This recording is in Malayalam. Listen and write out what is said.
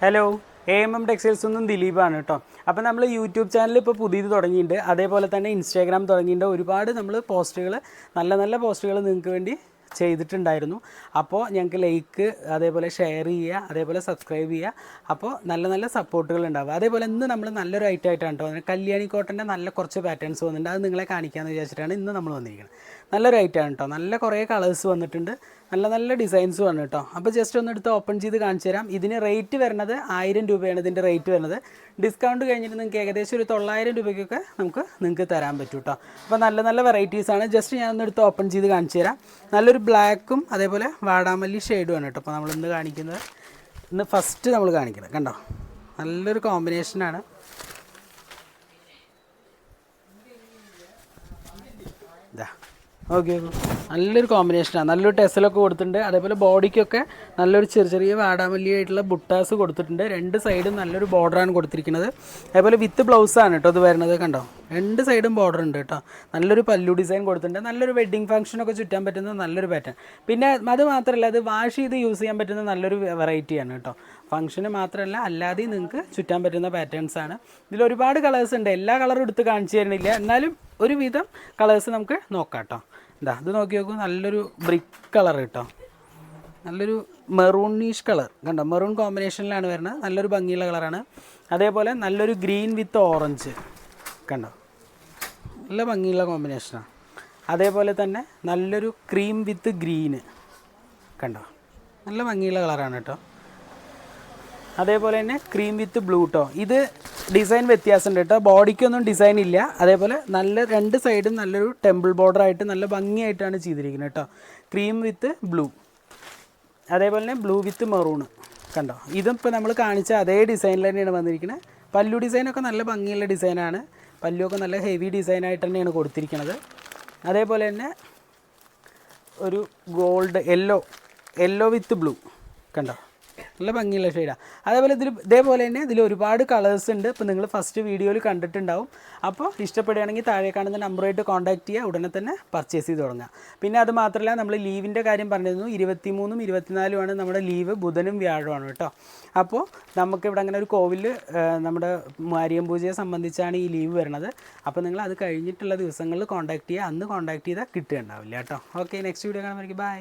ഹലോ, AMM ടെക്സ്റ്റൈൽസ് നിന്നും ദിലീപാണ് കേട്ടോ. അപ്പോൾ നമ്മൾ യൂട്യൂബ് ചാനൽ ഇപ്പോൾ പുതിയത് തുടങ്ങിയിട്ടുണ്ട്. അതേപോലെ തന്നെ ഇൻസ്റ്റാഗ്രാം തുടങ്ങിയിട്ടുണ്ട്. ഒരുപാട് നമ്മൾ പോസ്റ്റുകൾ, നല്ല നല്ല പോസ്റ്റുകൾ നിങ്ങൾക്ക് വേണ്ടി ചെയ്തിട്ടുണ്ടായിരുന്നു. അപ്പോൾ ഞങ്ങൾക്ക് ലൈക്ക്, അതേപോലെ ഷെയർ ചെയ്യുക, അതേപോലെ സബ്സ്ക്രൈബ് ചെയ്യുക. അപ്പോൾ നല്ല നല്ല സപ്പോർട്ടുകൾ ഉണ്ടാവുക. അതേപോലെ ഇന്ന് നമ്മൾ നല്ലൊരു ഐറ്റം ആയിട്ടാണ് കേട്ടോ, കല്യാണി കോട്ടൻ്റെ നല്ല കുറച്ച് പാറ്റേൺസ് വന്നിട്ടുണ്ട്. അത് നിങ്ങളെ കാണിക്കാമെന്ന് വിചാരിച്ചിട്ടാണ് ഇന്ന് നമ്മൾ വന്നിരിക്കുന്നത്. നല്ലൊരു ഐറ്റമാണ് കേട്ടോ, നല്ല കുറേ കളേഴ്സ് വന്നിട്ടുണ്ട്, നല്ല നല്ല ഡിസൈൻസ് വന്നു കേട്ടോ. അപ്പോൾ ജസ്റ്റ് ഒന്ന് എടുത്ത് ഓപ്പൺ ചെയ്ത് കാണിച്ചു തരാം. ഇതിന് റേറ്റ് വരുന്നത് 1000 രൂപയാണ് ഇതിൻ്റെ റേറ്റ് വരുന്നത്. ഡിസ്കൗണ്ട് കഴിഞ്ഞിട്ട് നിങ്ങൾക്ക് ഏകദേശം ഒരു 900 രൂപയ്ക്കൊക്കെ നിങ്ങൾക്ക് തരാൻ പറ്റും കേട്ടോ. അപ്പോൾ നല്ല നല്ല വെറൈറ്റീസാണ്. ജസ്റ്റ് ഞാനൊന്ന് എടുത്ത് ഓപ്പൺ ചെയ്ത് കാണിച്ചു തരാം. നല്ലൊരു ബ്ലാക്കും അതേപോലെ വാടാമല്ലി ഷെയ്ഡുമാണ് കേട്ടോ. അപ്പോൾ നമ്മളിന്ന് കാണിക്കുന്നത്, ഇന്ന് ഫസ്റ്റ് നമ്മൾ കാണിക്കുന്നത് കണ്ടോ, നല്ലൊരു കോമ്പിനേഷനാണ്. ഇതാ ഓക്കെ, നല്ലൊരു കോമ്പിനേഷനാണ്. നല്ലൊരു ടെസലൊക്കെ കൊടുത്തിട്ടുണ്ട്. അതേപോലെ ബോഡിക്കൊക്കെ നല്ലൊരു ചെറിയ വാടാമല്ലിയായിട്ടുള്ള ബുട്ടാസ് കൊടുത്തിട്ടുണ്ട്. രണ്ട് സൈഡും നല്ലൊരു ബോർഡറാണ് കൊടുത്തിരിക്കുന്നത്. അതേപോലെ വിത്ത് ബ്ലൗസാണ് കേട്ടോ ഇത് വരുന്നത്. കണ്ടോ, രണ്ട് സൈഡും ബോർഡർ ഉണ്ട് കേട്ടോ. നല്ലൊരു പല്ലു ഡിസൈൻ കൊടുത്തിട്ടുണ്ട്. നല്ലൊരു വെഡ്ഡിങ് ഫംഗ്ഷനൊക്കെ ചുറ്റാൻ പറ്റുന്ന നല്ലൊരു പാറ്റേൺ. പിന്നെ അത് മാത്രമല്ല, അത് വാഷ് ചെയ്ത് യൂസ് ചെയ്യാൻ പറ്റുന്ന നല്ലൊരു വെറൈറ്റിയാണ് കേട്ടോ. ഫംഗ്ഷന് മാത്രമല്ല, അല്ലാതെയും നിങ്ങൾക്ക് ചുറ്റാൻ പറ്റുന്ന പാറ്റേൺസാണ്. ഇതിൽ ഒരുപാട് കളേഴ്സ് ഉണ്ട്. എല്ലാ കളറും എടുത്ത് കാണിച്ചു തരുന്നില്ല, എന്നാലും ഒരുവിധം കളേഴ്സ് നമുക്ക് നോക്കാം കേട്ടോ. ഇതാ ഇത് നോക്കി നോക്കൂ, നല്ലൊരു ബ്രിക്ക് കളർ കേട്ടോ, നല്ലൊരു മെറൂണിഷ് കളർ കണ്ടോ, മെറൂൺ കോമ്പിനേഷനിലാണ് വരുന്നത്. നല്ലൊരു ഭംഗിയുള്ള കളറാണ്. അതേപോലെ നല്ലൊരു ഗ്രീൻ വിത്ത് ഓറഞ്ച് കണ്ടോ, നല്ല ഭംഗിയുള്ള കോമ്പിനേഷനാണ്. അതേപോലെ തന്നെ നല്ലൊരു ക്രീം വിത്ത് ഗ്രീന് കണ്ടോ, നല്ല ഭംഗിയുള്ള കളറാണ് കേട്ടോ. അതേപോലെ തന്നെ ക്രീം വിത്ത് ബ്ലൂ കേട്ടോ. ഇത് ഡിസൈൻ വ്യത്യാസമുണ്ട് കേട്ടോ, ബോഡിക്കൊന്നും ഡിസൈൻ ഇല്ല. അതേപോലെ നല്ല രണ്ട് സൈഡും നല്ലൊരു ടെമ്പിൾ ബോർഡറായിട്ട് നല്ല ഭംഗിയായിട്ടാണ് ചെയ്തിരിക്കുന്നത് കേട്ടോ. ക്രീം വിത്ത് ബ്ലൂ, അതേപോലെ തന്നെ ബ്ലൂ വിത്ത് മെറൂണ് കണ്ടോ. ഇതും ഇപ്പോൾ നമ്മൾ കാണിച്ച അതേ ഡിസൈനിൽ തന്നെയാണ് വന്നിരിക്കുന്നത്. പല്ലു ഡിസൈനൊക്കെ നല്ല ഭംഗിയുള്ള ഡിസൈനാണ്. പല്ലുവൊക്കെ നല്ല ഹെവി ഡിസൈനായിട്ട് തന്നെയാണ് കൊടുത്തിരിക്കുന്നത്. അതേപോലെ തന്നെ ഒരു ഗോൾഡ് യെല്ലോ വിത്ത് ബ്ലൂ കണ്ടോ, നല്ല ഭംഗിയുള്ള ഷെയ്ഡാണ്. അതേപോലെ ഇതേപോലെ തന്നെ ഇതിൽ ഒരുപാട് കളേഴ്സ് ഉണ്ട്. ഇപ്പോൾ നിങ്ങൾ ഫസ്റ്റ് വീഡിയോയിൽ കണ്ടിട്ടുണ്ടാവും. അപ്പോൾ ഇഷ്ടപ്പെടുകയാണെങ്കിൽ താഴെ കാണുന്ന നമ്പറുമായിട്ട് കോൺടാക്ട് ചെയ്യുക, ഉടനെ തന്നെ പർച്ചേസ് ചെയ്ത് തുടങ്ങുക. പിന്നെ അത് മാത്രമല്ല, നമ്മൾ ലീവിൻ്റെ കാര്യം പറഞ്ഞിരുന്നു. 23ഉം 24ഉമാണ് നമ്മുടെ ലീവ്, ബുധനും വ്യാഴമാണ് കേട്ടോ. അപ്പോൾ നമുക്കിവിടെ അങ്ങനെ ഒരു കോവിൽ, നമ്മുടെ മാരിയം പൂജയെ സംബന്ധിച്ചാണ് ഈ ലീവ് വരുന്നത്. അപ്പോൾ നിങ്ങൾ അത് കഴിഞ്ഞിട്ടുള്ള ദിവസങ്ങളിൽ കോൺടാക്ട് ചെയ്യുക. അന്ന് കോൺടാക്ട് ചെയ്താൽ കിട്ടുകയുണ്ടാവില്ല കേട്ടോ. ഓക്കെ, നെക്സ്റ്റ് വീഡിയോ കാണുമ്പോൾ ബൈ.